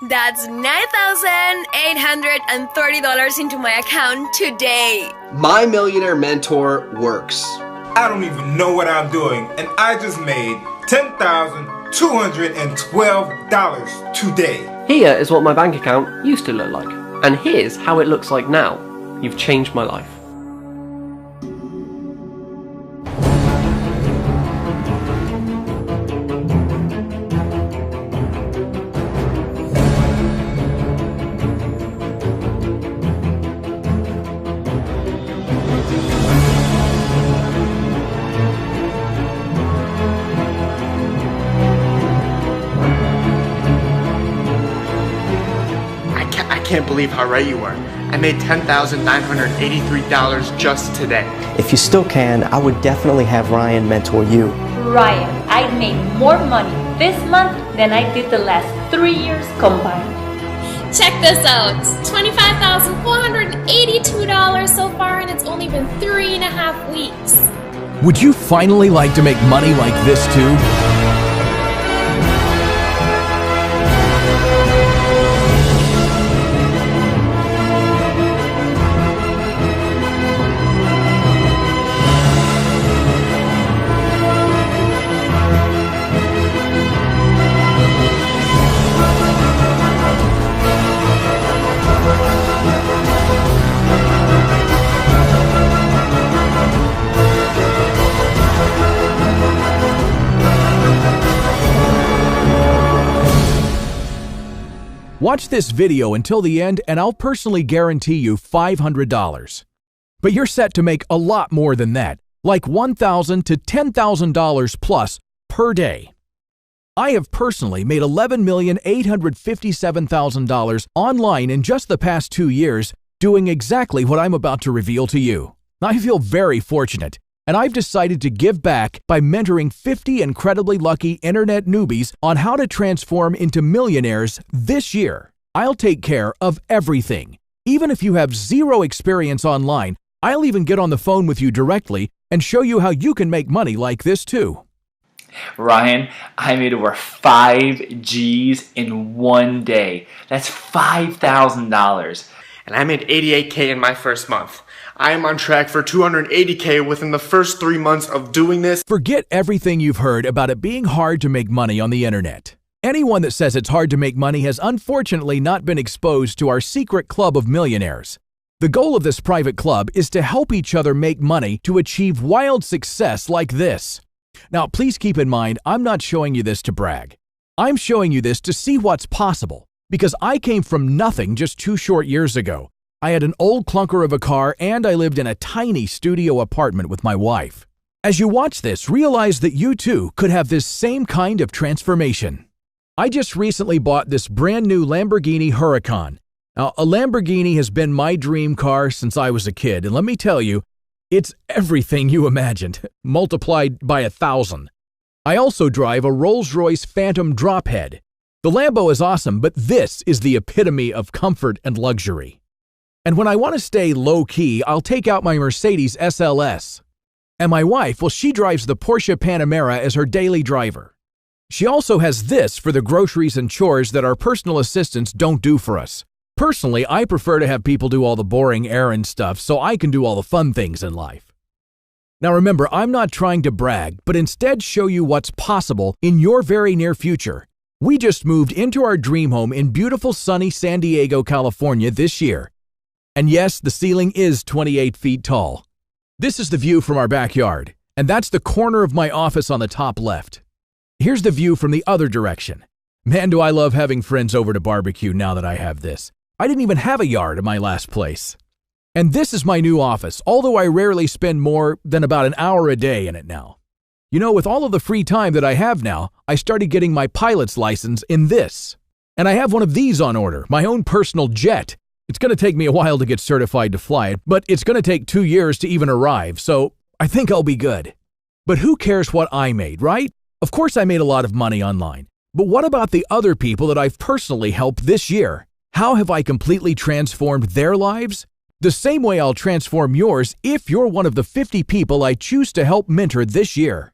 That's $9,830 into my account today. My Millionaire Mentor works. I don't even know what I'm doing, and I just made $10,212 today. Here is what my bank account used to look like, and here's how it looks like now. You've changed my life. I can't believe how right you were. I made $10,983 just today. If you still can, I would definitely have Ryan mentor you. Ryan, I made more money this month than I did the last 3 years combined. Check this out, $25,482 so far, and it's only been 3.5 weeks. Would you finally like to make money like this too? Watch this video until the end and I'll personally guarantee you $500. But you're set to make a lot more than that, like $1,000 to $10,000 plus per day. I have personally made $11,857,000 online in just the past 2 years doing exactly what I'm about to reveal to you. I feel very fortunate, and I've decided to give back by mentoring 50 incredibly lucky internet newbies on how to transform into millionaires this year. I'll take care of everything. Even if you have zero experience online, I'll even get on the phone with you directly and show you how you can make money like this too. Ryan, I made over 5 G's in 1 day. That's $5,000. And I made $88K in my first month. I am on track for $280K within the first 3 months of doing this. Forget everything you've heard about it being hard to make money on the internet. Anyone that says it's hard to make money has unfortunately not been exposed to our secret club of millionaires. The goal of this private club is to help each other make money to achieve wild success like this. Now, please keep in mind, I'm not showing you this to brag. I'm showing you this to see what's possible, because I came from nothing just 2 short years ago. I had an old clunker of a car and I lived in a tiny studio apartment with my wife. As you watch this, realize that you too could have this same kind of transformation. I just recently bought this brand new Lamborghini Huracan. Now, a Lamborghini has been my dream car since I was a kid, and let me tell you, it's everything you imagined, multiplied by 1,000. I also drive a Rolls-Royce Phantom Drophead. The Lambo is awesome, but this is the epitome of comfort and luxury. And when I want to stay low-key, I'll take out my Mercedes SLS. And my wife, well, she drives the Porsche Panamera as her daily driver. She also has this for the groceries and chores that our personal assistants don't do for us. Personally, I prefer to have people do all the boring errand stuff so I can do all the fun things in life. Now remember, I'm not trying to brag, but instead show you what's possible in your very near future. We just moved into our dream home in beautiful sunny San Diego, California this year. And yes, the ceiling is 28 feet tall. This is the view from our backyard, and that's the corner of my office on the top left. Here's the view from the other direction. Man, do I love having friends over to barbecue now that I have this. I didn't even have a yard at my last place. And this is my new office, although I rarely spend more than about an hour a day in it now. You know, with all of the free time that I have now, I started getting my pilot's license in this. And I have one of these on order, my own personal jet. It's going to take me a while to get certified to fly it, but it's going to take 2 years to even arrive, so I think I'll be good. But who cares what I made, right? Of course I made a lot of money online. But what about the other people that I've personally helped this year? How have I completely transformed their lives? The same way I'll transform yours if you're one of the 50 people I choose to help mentor this year.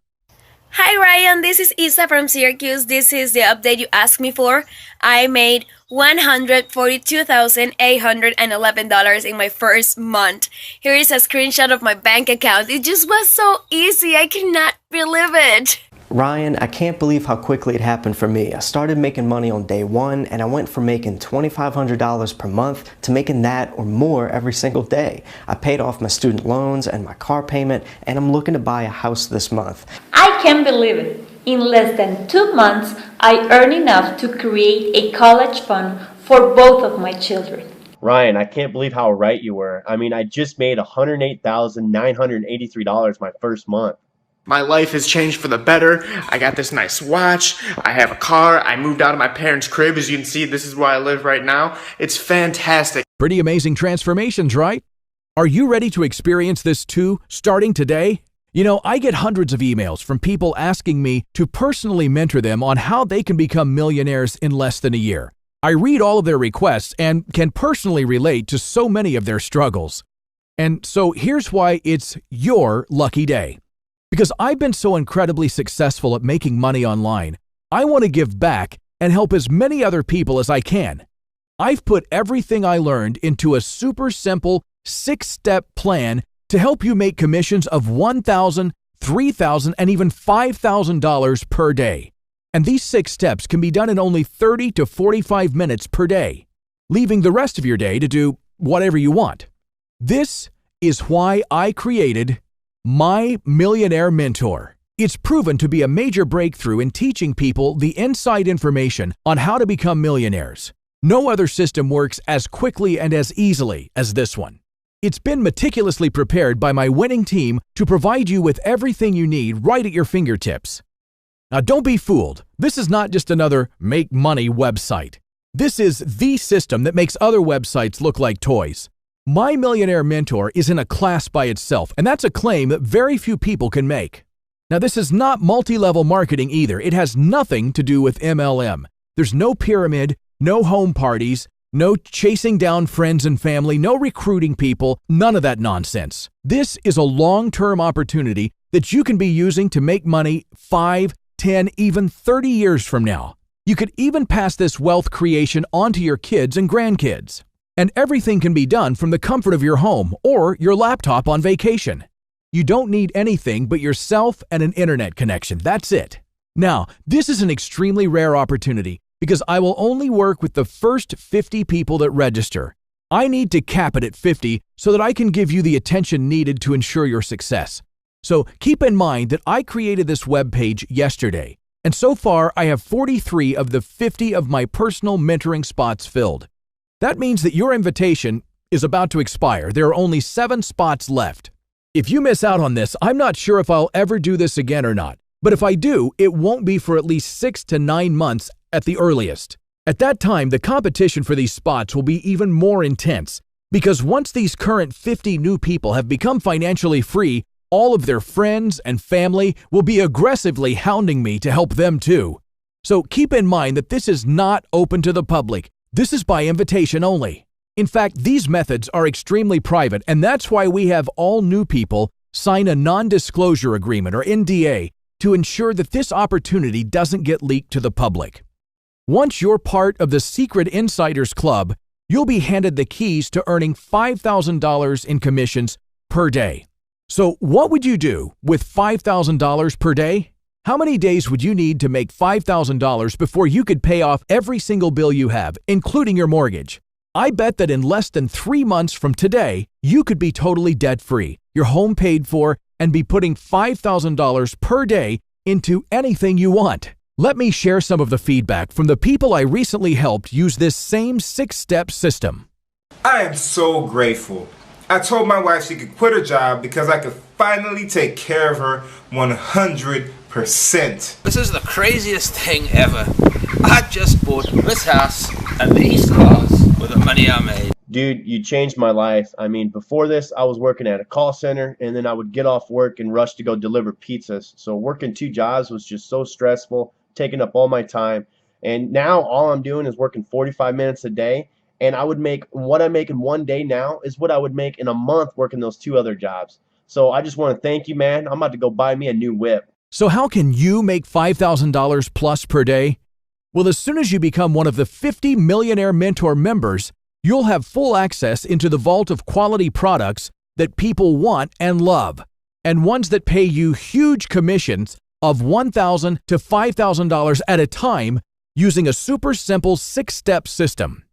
Hi Ryan, this is Isa from Syracuse. This is the update you asked me for. I made $142,811 in my first month. Here is a screenshot of my bank account. It just was so easy. I cannot believe it. Ryan, I can't believe how quickly it happened for me. I started making money on day one, and I went from making $2,500 per month to making that or more every single day. I paid off my student loans and my car payment, and I'm looking to buy a house this month. I can't believe it. In less than 2 months, I earned enough to create a college fund for both of my children. Ryan, I can't believe how right you were. I mean, I just made $108,983 my first month. My life has changed for the better. I got this nice watch. I have a car. I moved out of my parents' crib. As you can see, this is where I live right now. It's fantastic. Pretty amazing transformations, right? Are you ready to experience this too, starting today? You know, I get hundreds of emails from people asking me to personally mentor them on how they can become millionaires in less than a year. I read all of their requests and can personally relate to so many of their struggles. And so here's why it's your lucky day. Because I've been so incredibly successful at making money online, I want to give back and help as many other people as I can. I've put everything I learned into a super simple 6-step plan to help you make commissions of $1,000, $3,000, and even $5,000 per day. And these 6 steps can be done in only 30 to 45 minutes per day, leaving the rest of your day to do whatever you want. This is why I created My Millionaire Mentor. It's proven to be a major breakthrough in teaching people the inside information on how to become millionaires. No other system works as quickly and as easily as this one. It's been meticulously prepared by my winning team to provide you with everything you need right at your fingertips. Now don't be fooled. This is not just another make money website. This is the system that makes other websites look like toys. My Millionaire Mentor is in a class by itself, and that's a claim that very few people can make. Now, this is not multi-level marketing either. It has nothing to do with MLM. There's no pyramid, no home parties, no chasing down friends and family, no recruiting people, none of that nonsense. This is a long-term opportunity that you can be using to make money 5, 10, even 30 years from now. You could even pass this wealth creation on to your kids and grandkids. And everything can be done from the comfort of your home or your laptop on vacation. You don't need anything but yourself and an internet connection. That's it. Now, this is an extremely rare opportunity because I will only work with the first 50 people that register. I need to cap it at 50 so that I can give you the attention needed to ensure your success. So keep in mind that I created this webpage yesterday, and so far I have 43 of the 50 of my personal mentoring spots filled. That means that your invitation is about to expire. There are only 7 spots left. If you miss out on this, I'm not sure if I'll ever do this again or not. But if I do, it won't be for at least 6 to 9 months at the earliest. At that time, the competition for these spots will be even more intense because once these current 50 new people have become financially free, all of their friends and family will be aggressively hounding me to help them too. So keep in mind that this is not open to the public. This is by invitation only. In fact, these methods are extremely private, and that's why we have all new people sign a non-disclosure agreement, or NDA, to ensure that this opportunity doesn't get leaked to the public. Once you're part of the Secret Insiders Club, you'll be handed the keys to earning $5,000 in commissions per day. So what would you do with $5,000 per day? How many days would you need to make $5,000 before you could pay off every single bill you have, including your mortgage? I bet that in less than 3 months from today, you could be totally debt-free, your home paid for, and be putting $5,000 per day into anything you want. Let me share some of the feedback from the people I recently helped use this same 6-step system. I am so grateful. I told my wife she could quit her job because I could finally take care of her 100%. This is the craziest thing ever. I just bought this house and these cars with the money I made. Dude, you changed my life. I mean, before this, I was working at a call center, and then I would get off work and rush to go deliver pizzas. So working 2 jobs was just so stressful, taking up all my time. And now all I'm doing is working 45 minutes a day, and I would make what I make in 1 day now is what I would make in a month working those 2 other jobs. So I just want to thank you, man. I'm about to go buy me a new whip. So how can you make $5,000 plus per day? Well, as soon as you become one of the 50 Millionaire Mentor members, you'll have full access into the vault of quality products that people want and love, and ones that pay you huge commissions of $1,000 to $5,000 at a time using a super simple 6-step system.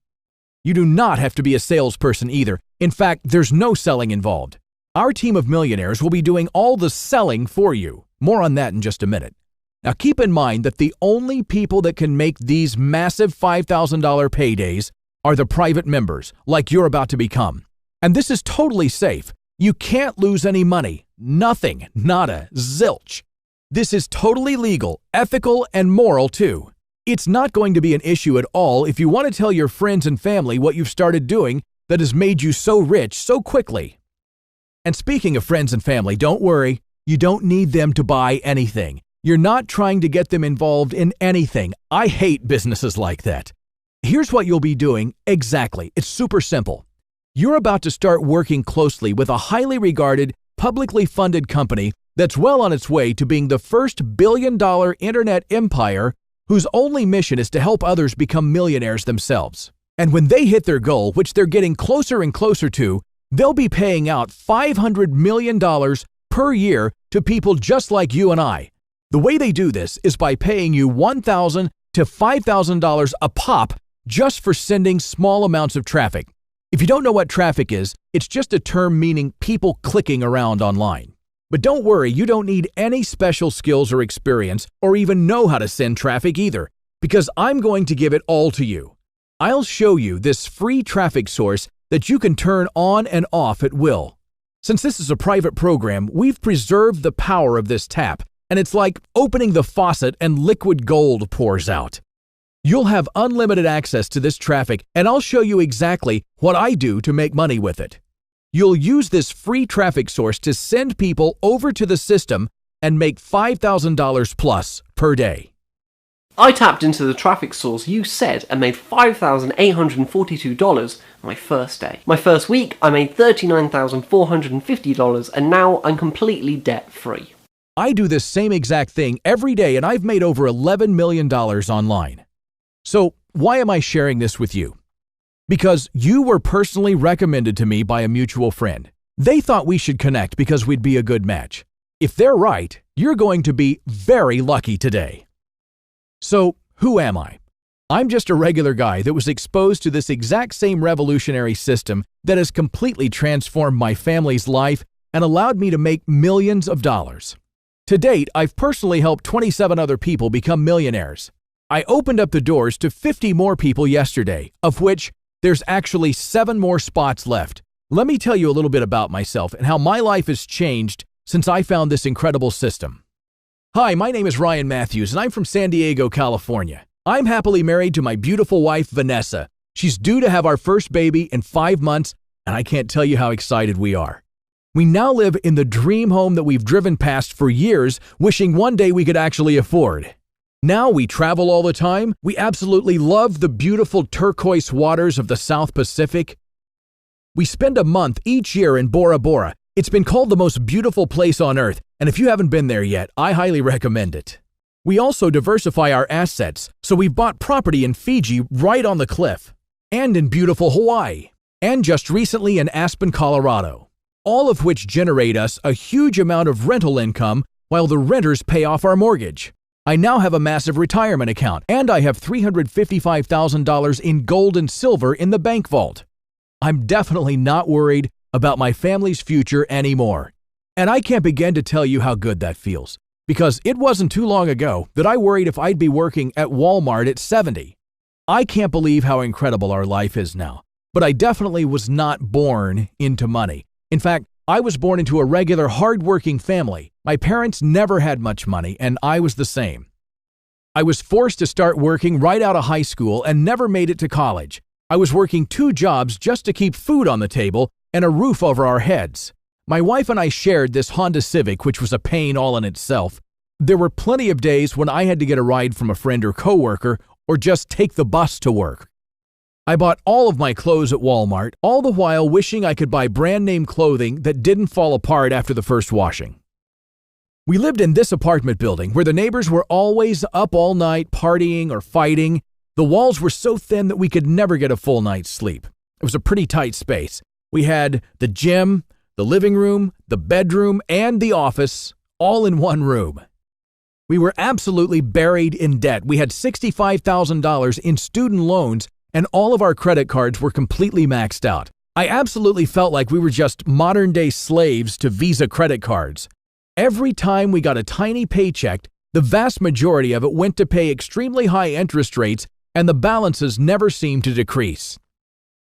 You do not have to be a salesperson either. In fact, there's no selling involved. Our team of millionaires will be doing all the selling for you. More on that in just a minute. Now keep in mind that the only people that can make these massive $5,000 paydays are the private members, like you're about to become. And this is totally safe. You can't lose any money. Nothing. Nada. Zilch. This is totally legal, ethical, and moral too. It's not going to be an issue at all if you want to tell your friends and family what you've started doing that has made you so rich so quickly. And speaking of friends and family, don't worry. You don't need them to buy anything. You're not trying to get them involved in anything. I hate businesses like that. Here's what you'll be doing exactly. It's super simple. You're about to start working closely with a highly regarded, publicly funded company that's well on its way to being the first billion-dollar internet empire whose only mission is to help others become millionaires themselves. And when they hit their goal, which they're getting closer and closer to, they'll be paying out $500 million per year to people just like you and I. The way they do this is by paying you $1,000 to $5,000 a pop just for sending small amounts of traffic. If you don't know what traffic is, it's just a term meaning people clicking around online. But don't worry, you don't need any special skills or experience or even know how to send traffic either, because I'm going to give it all to you. I'll show you this free traffic source that you can turn on and off at will. Since this is a private program, we've preserved the power of this tap, and it's like opening the faucet and liquid gold pours out. You'll have unlimited access to this traffic, and I'll show you exactly what I do to make money with it. You'll use this free traffic source to send people over to the system and make $5,000 plus per day. I tapped into the traffic source you said and made $5,842 my first day. My first week, I made $39,450, and now I'm completely debt-free. I do this same exact thing every day, and I've made over $11 million online. So why am I sharing this with you? Because you were personally recommended to me by a mutual friend. They thought we should connect because we'd be a good match. If they're right, you're going to be very lucky today. So, who am I? I'm just a regular guy that was exposed to this exact same revolutionary system that has completely transformed my family's life and allowed me to make millions of dollars. To date, I've personally helped 27 other people become millionaires. I opened up the doors to 50 more people yesterday, of which there's actually 7 more spots left. Let me tell you a little bit about myself and how my life has changed since I found this incredible system. Hi, my name is Ryan Matthews, and I'm from San Diego, California. I'm happily married to my beautiful wife, Vanessa. She's due to have our first baby in 5 months, and I can't tell you how excited we are. We now live in the dream home that we've driven past for years, wishing one day we could actually afford. Now we travel all the time. We absolutely love the beautiful turquoise waters of the South Pacific. We spend a month each year in Bora Bora. It's been called the most beautiful place on earth, and if you haven't been there yet, I highly recommend it. We also diversify our assets, so we've bought property in Fiji right on the cliff, and in beautiful Hawaii, and just recently in Aspen, Colorado, all of which generate us a huge amount of rental income while the renters pay off our mortgage. I now have a massive retirement account, and I have $355,000 in gold and silver in the bank vault. I'm definitely not worried about my family's future anymore. And I can't begin to tell you how good that feels, because it wasn't too long ago that I worried if I'd be working at Walmart at 70. I can't believe how incredible our life is now, but I definitely was not born into money. In fact, I was born into a regular, hard-working family. My parents never had much money, and I was the same. I was forced to start working right out of high school and never made it to college. I was working 2 jobs just to keep food on the table and a roof over our heads. My wife and I shared this Honda Civic, which was a pain all in itself. There were plenty of days when I had to get a ride from a friend or coworker or just take the bus to work. I bought all of my clothes at Walmart, all the while wishing I could buy brand name clothing that didn't fall apart after the first washing. We lived in this apartment building where the neighbors were always up all night partying or fighting. The walls were so thin that we could never get a full night's sleep. It was a pretty tight space. We had the gym, the living room, the bedroom, and the office all in one room. We were absolutely buried in debt. We had $65,000 in student loans, and all of our credit cards were completely maxed out. I absolutely felt like we were just modern-day slaves to Visa credit cards. Every time we got a tiny paycheck, the vast majority of it went to pay extremely high interest rates, and the balances never seemed to decrease.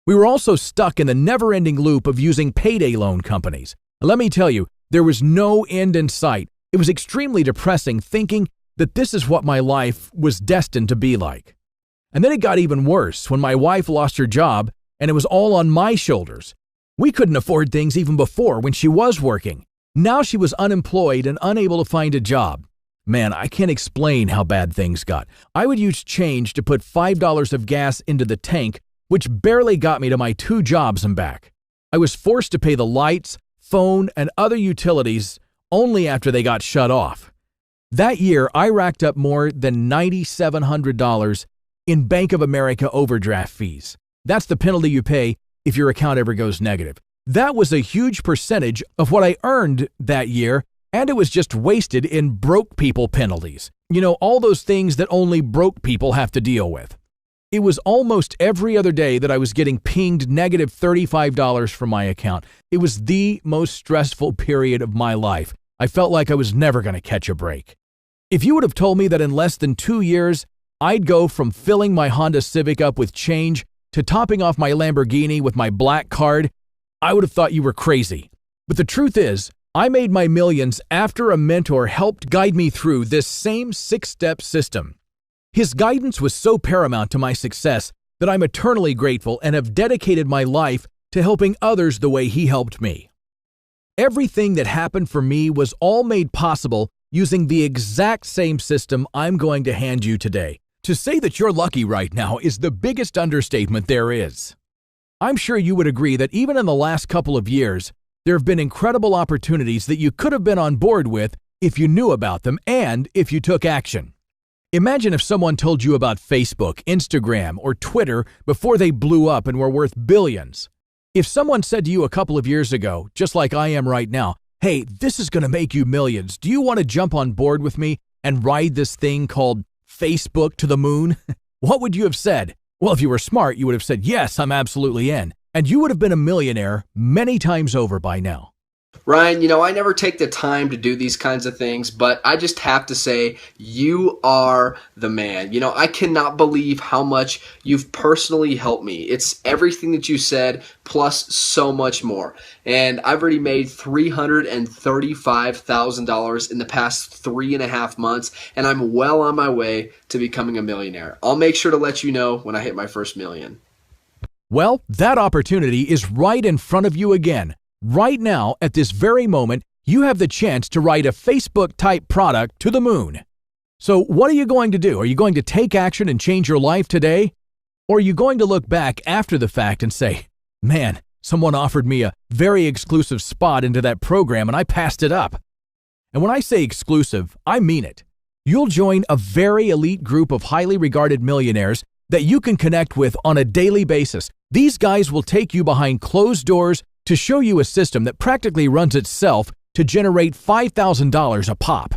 We were also stuck in the never-ending loop of using payday loan companies. Let me tell you, there was no end in sight. It was extremely depressing thinking that this is what my life was destined to be like. And then it got even worse when my wife lost her job and it was all on my shoulders. We couldn't afford things even before when she was working. Now she was unemployed and unable to find a job. Man, I can't explain how bad things got. I would use change to put $5 of gas into the tank, which barely got me to my 2 jobs and back. I was forced to pay the lights, phone, and other utilities only after they got shut off. That year, I racked up more than $9,700 in Bank of America overdraft fees. That's the penalty you pay if your account ever goes negative. That was a huge percentage of what I earned that year, and it was just wasted in broke people penalties. You know, all those things that only broke people have to deal with. It was almost every other day that I was getting pinged negative $35 from my account. It was the most stressful period of my life. I felt like I was never going to catch a break. If you would have told me that in less than 2 years, I'd go from filling my Honda Civic up with change to topping off my Lamborghini with my black card, I would have thought you were crazy. But the truth is, I made my millions after a mentor helped guide me through this same 6-step system. His guidance was so paramount to my success that I'm eternally grateful and have dedicated my life to helping others the way he helped me. Everything that happened for me was all made possible using the exact same system I'm going to hand you today. To say that you're lucky right now is the biggest understatement there is. I'm sure you would agree that even in the last couple of years, there have been incredible opportunities that you could have been on board with if you knew about them and if you took action. Imagine if someone told you about Facebook, Instagram, or Twitter before they blew up and were worth billions. If someone said to you a couple of years ago, just like I am right now, hey, this is going to make you millions. Do you want to jump on board with me and ride this thing called Facebook to the moon? What would you have said? Well, if you were smart, you would have said, yes, I'm absolutely in. And you would have been a millionaire many times over by now. Ryan, you know, I never take the time to do these kinds of things, but I just have to say, you are the man. You know, I cannot believe how much you've personally helped me. It's everything that you said, plus so much more. And I've already made $335,000 in the past 3.5 months, and I'm well on my way to becoming a millionaire. I'll make sure to let you know when I hit my first million. Well, that opportunity is right in front of you again. Right now, at this very moment, you have the chance to ride a Facebook-type product to the moon. So what are you going to do? Are you going to take action and change your life today? Or are you going to look back after the fact and say, man, someone offered me a very exclusive spot into that program and I passed it up? And when I say exclusive, I mean it. You'll join a very elite group of highly regarded millionaires that you can connect with on a daily basis. These guys will take you behind closed doors to show you a system that practically runs itself to generate $5,000 a pop.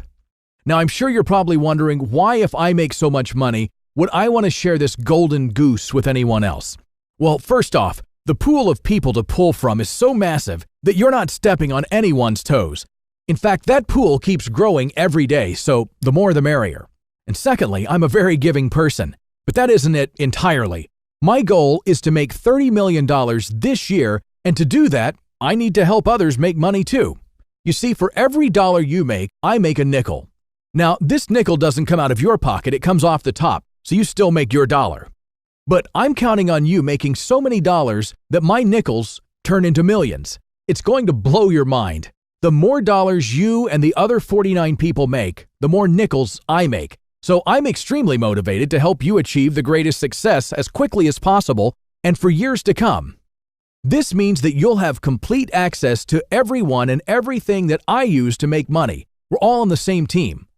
Now, I'm sure you're probably wondering why, if I make so much money, would I want to share this golden goose with anyone else? Well, first off, the pool of people to pull from is so massive that you're not stepping on anyone's toes. In fact, that pool keeps growing every day, so the more the merrier. And secondly, I'm a very giving person, but that isn't it entirely. My goal is to make $30 million this year, and to do that, I need to help others make money too. You see, for every dollar you make, I make a nickel. Now, this nickel doesn't come out of your pocket, it comes off the top, so you still make your dollar. But I'm counting on you making so many dollars that my nickels turn into millions. It's going to blow your mind. The more dollars you and the other 49 people make, the more nickels I make. So I'm extremely motivated to help you achieve the greatest success as quickly as possible and for years to come. This means that you'll have complete access to everyone and everything that I use to make money. We're all on the same team.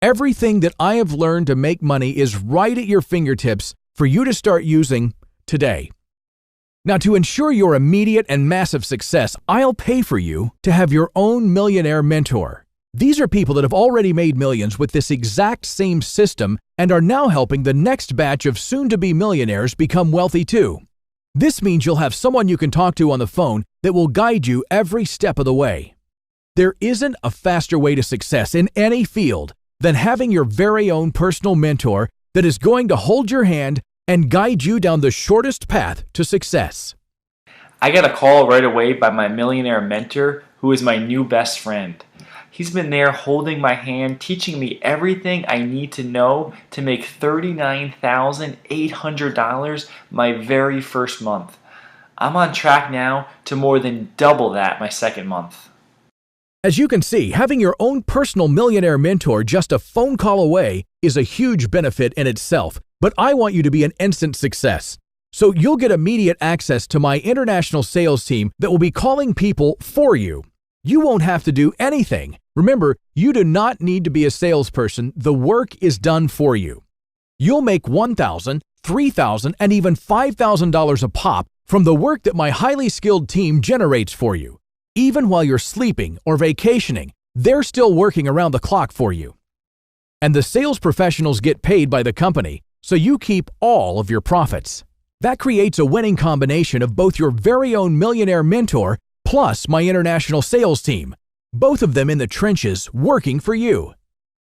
Everything that I have learned to make money is right at your fingertips for you to start using today. Now, to ensure your immediate and massive success, I'll pay for you to have your own millionaire mentor. These are people that have already made millions with this exact same system and are now helping the next batch of soon-to-be millionaires become wealthy too. This means you'll have someone you can talk to on the phone that will guide you every step of the way. There isn't a faster way to success in any field than having your very own personal mentor that is going to hold your hand and guide you down the shortest path to success. I got a call right away by my millionaire mentor, who is my new best friend. He's been there holding my hand, teaching me everything I need to know to make $39,800 my very first month. I'm on track now to more than double that my second month. As you can see, having your own personal millionaire mentor just a phone call away is a huge benefit in itself, but I want you to be an instant success. So you'll get immediate access to my international sales team that will be calling people for you. You won't have to do anything. Remember, you do not need to be a salesperson. The work is done for you. You'll make $1,000, $3,000, and even $5,000 a pop from the work that my highly skilled team generates for you. Even while you're sleeping or vacationing, they're still working around the clock for you. And the sales professionals get paid by the company, so you keep all of your profits. That creates a winning combination of both your very own millionaire mentor plus my international sales team, both of them in the trenches working for you.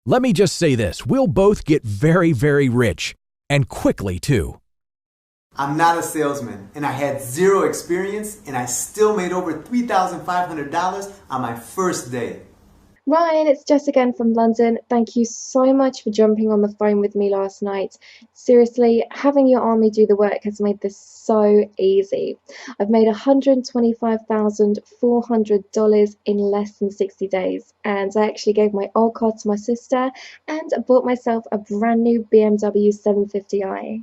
Let me just say this, we'll both get very, very rich, and quickly too. I'm not a salesman, and I had zero experience, and I still made over $3,500 on my first day. Ryan, it's Jess again from London. Thank you so much for jumping on the phone with me last night. Seriously, having your army do the work has made this so easy. I've made $125,400 in less than 60 days, and I actually gave my old car to my sister, and I bought myself a brand new BMW 750i.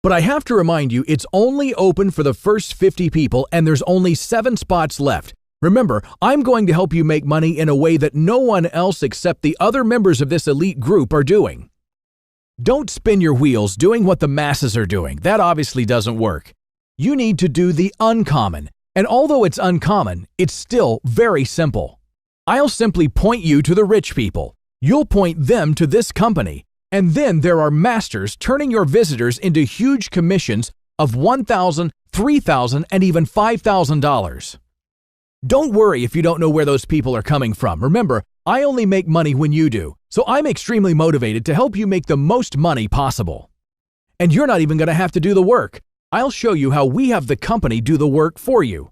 But I have to remind you, it's only open for the first 50 people and there's only 7 spots left. Remember, I'm going to help you make money in a way that no one else except the other members of this elite group are doing. Don't spin your wheels doing what the masses are doing. That obviously doesn't work. You need to do the uncommon. And although it's uncommon, it's still very simple. I'll simply point you to the rich people. You'll point them to this company. And then there are masters turning your visitors into huge commissions of $1,000, $3,000, and even $5,000. Don't worry if you don't know where those people are coming from. Remember, I only make money when you do, so I'm extremely motivated to help you make the most money possible. And you're not even going to have to do the work. I'll show you how we have the company do the work for you.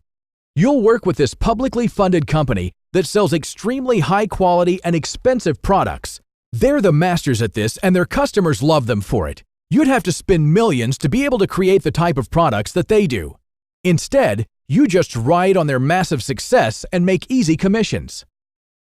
You'll work with this publicly funded company that sells extremely high quality and expensive products. They're the masters at this, and their customers love them for it. You'd have to spend millions to be able to create the type of products that they do. Instead, you just ride on their massive success and make easy commissions.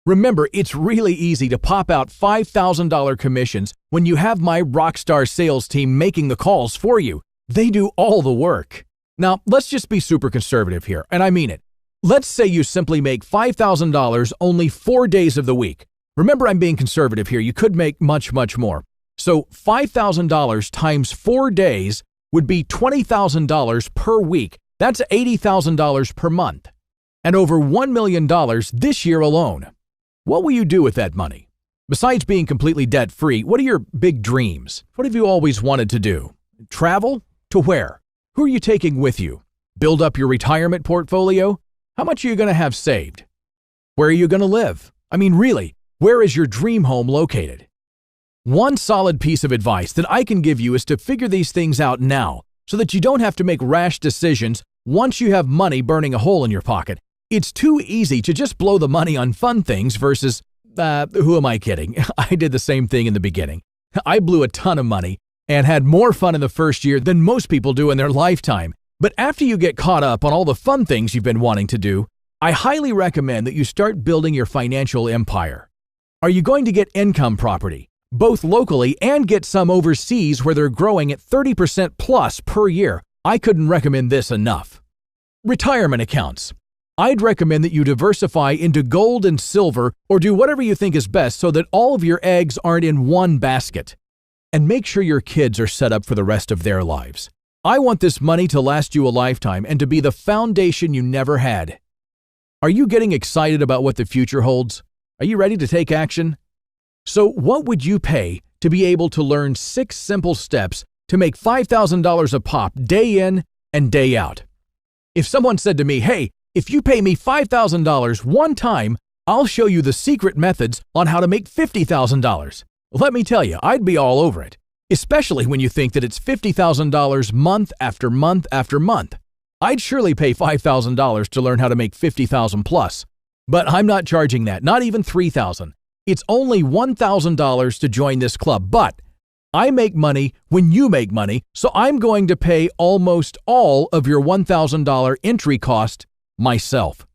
Remember, it's really easy to pop out $5,000 commissions when you have my rockstar sales team making the calls for you. They do all the work. Now, let's just be super conservative here, and I mean it. Let's say you simply make $5,000 only 4 days of the week. Remember, I'm being conservative here. You could make much, much more. So $5,000 times 4 days would be $20,000 per week. That's $80,000 per month. And over $1 million this year alone. What will you do with that money? Besides being completely debt-free, what are your big dreams? What have you always wanted to do? Travel? To where? Who are you taking with you? Build up your retirement portfolio? How much are you going to have saved? Where are you going to live? I mean, really, where is your dream home located? One solid piece of advice that I can give you is to figure these things out now so that you don't have to make rash decisions once you have money burning a hole in your pocket. It's too easy to just blow the money on fun things versus, who am I kidding? I did the same thing in the beginning. I blew a ton of money and had more fun in the first year than most people do in their lifetime. But after you get caught up on all the fun things you've been wanting to do, I highly recommend that you start building your financial empire. Are you going to get income property, both locally and get some overseas where they're growing at 30% plus per year? I couldn't recommend this enough. Retirement accounts. I'd recommend that you diversify into gold and silver or do whatever you think is best so that all of your eggs aren't in one basket. And make sure your kids are set up for the rest of their lives. I want this money to last you a lifetime and to be the foundation you never had. Are you getting excited about what the future holds? Are you ready to take action? So what would you pay to be able to learn 6 simple steps to make $5,000 a pop day in and day out? If someone said to me, hey, if you pay me $5,000 one time, I'll show you the secret methods on how to make $50,000. Let me tell you, I'd be all over it, especially when you think that it's $50,000 month after month after month. I'd surely pay $5,000 to learn how to make $50,000 plus. But I'm not charging that, not even $3,000. It's only $1,000 to join this club, but I make money when you make money, so I'm going to pay almost all of your $1,000 entry cost myself.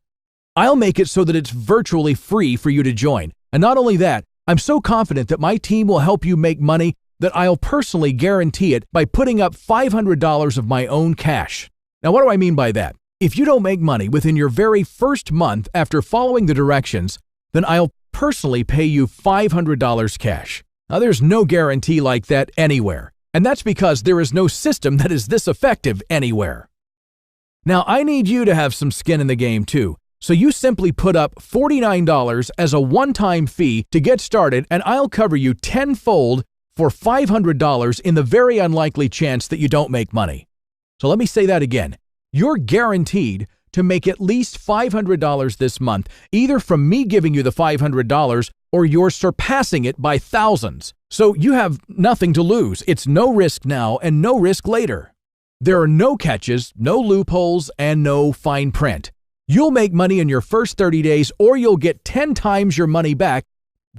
I'll make it so that it's virtually free for you to join. And not only that, I'm so confident that my team will help you make money that I'll personally guarantee it by putting up $500 of my own cash. Now, what do I mean by that? If you don't make money within your very first month after following the directions, then I'll personally pay you $500 cash. Now, there's no guarantee like that anywhere, and that's because there is no system that is this effective anywhere. Now, I need you to have some skin in the game too, so you simply put up $49 as a one-time fee to get started, and I'll cover you tenfold for $500 in the very unlikely chance that you don't make money. So let me say that again. You're guaranteed to make at least $500 this month, either from me giving you the $500 or you're surpassing it by thousands. So you have nothing to lose. It's no risk now and no risk later. There are no catches, no loopholes, and no fine print. You'll make money in your first 30 days or you'll get 10 times your money back,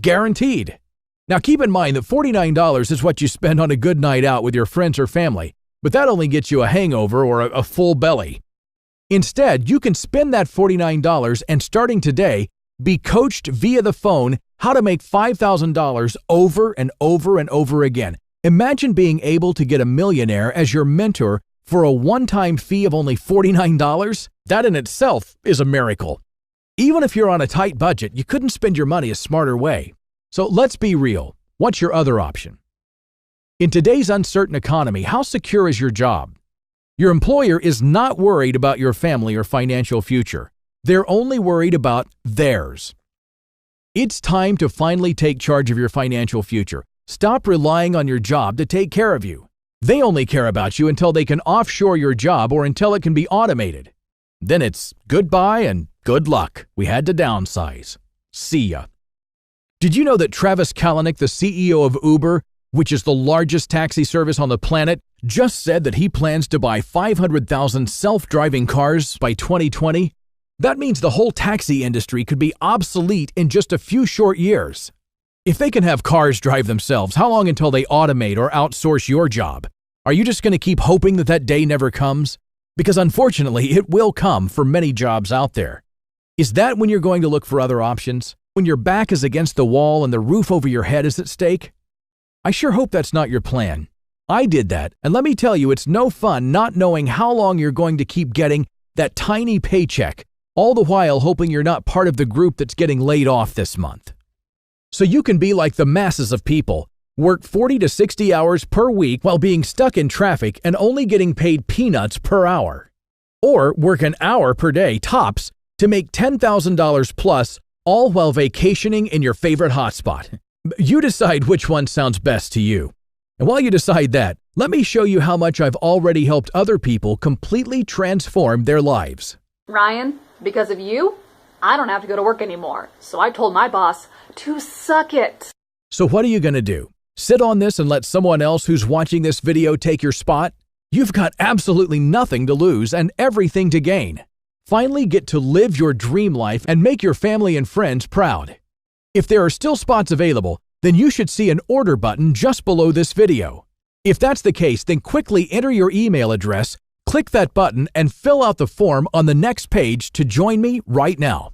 guaranteed. Now keep in mind that $49 is what you spend on a good night out with your friends or family, but that only gets you a hangover or a full belly. Instead, you can spend that $49 and starting today, be coached via the phone how to make $5,000 over and over and over again. Imagine being able to get a millionaire as your mentor for a one-time fee of only $49. That in itself is a miracle. Even if you're on a tight budget, you couldn't spend your money a smarter way. So let's be real. What's your other option? In today's uncertain economy, how secure is your job? Your employer is not worried about your family or financial future. They're only worried about theirs. It's time to finally take charge of your financial future. Stop relying on your job to take care of you. They only care about you until they can offshore your job or until it can be automated. Then it's goodbye and good luck. We had to downsize. See ya. Did you know that Travis Kalanick, the CEO of Uber, which is the largest taxi service on the planet, just said that he plans to buy 500,000 self-driving cars by 2020? That means the whole taxi industry could be obsolete in just a few short years. If they can have cars drive themselves, how long until they automate or outsource your job? Are you just going to keep hoping that that day never comes? Because unfortunately, it will come for many jobs out there. Is that when you're going to look for other options? When your back is against the wall and the roof over your head is at stake? I sure hope that's not your plan. I did that, and let me tell you, it's no fun not knowing how long you're going to keep getting that tiny paycheck, all the while hoping you're not part of the group that's getting laid off this month. So you can be like the masses of people, work 40 to 60 hours per week while being stuck in traffic and only getting paid peanuts per hour. Or work an hour per day tops to make $10,000 plus, all while vacationing in your favorite hotspot. You decide which one sounds best to you. And while you decide that, let me show you how much I've already helped other people completely transform their lives. Ryan, because of you, I don't have to go to work anymore. So I told my boss to suck it. So what are you going to do? Sit on this and let someone else who's watching this video take your spot? You've got absolutely nothing to lose and everything to gain. Finally get to live your dream life and make your family and friends proud. If there are still spots available, then you should see an order button just below this video. If that's the case, then quickly enter your email address, click that button, and fill out the form on the next page to join me right now.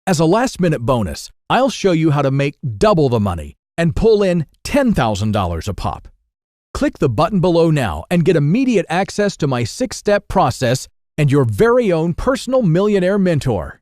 As a last-minute bonus, I'll show you how to make double the money and pull in $10,000 a pop. Click the button below now and get immediate access to my 6-step process and your very own personal millionaire mentor.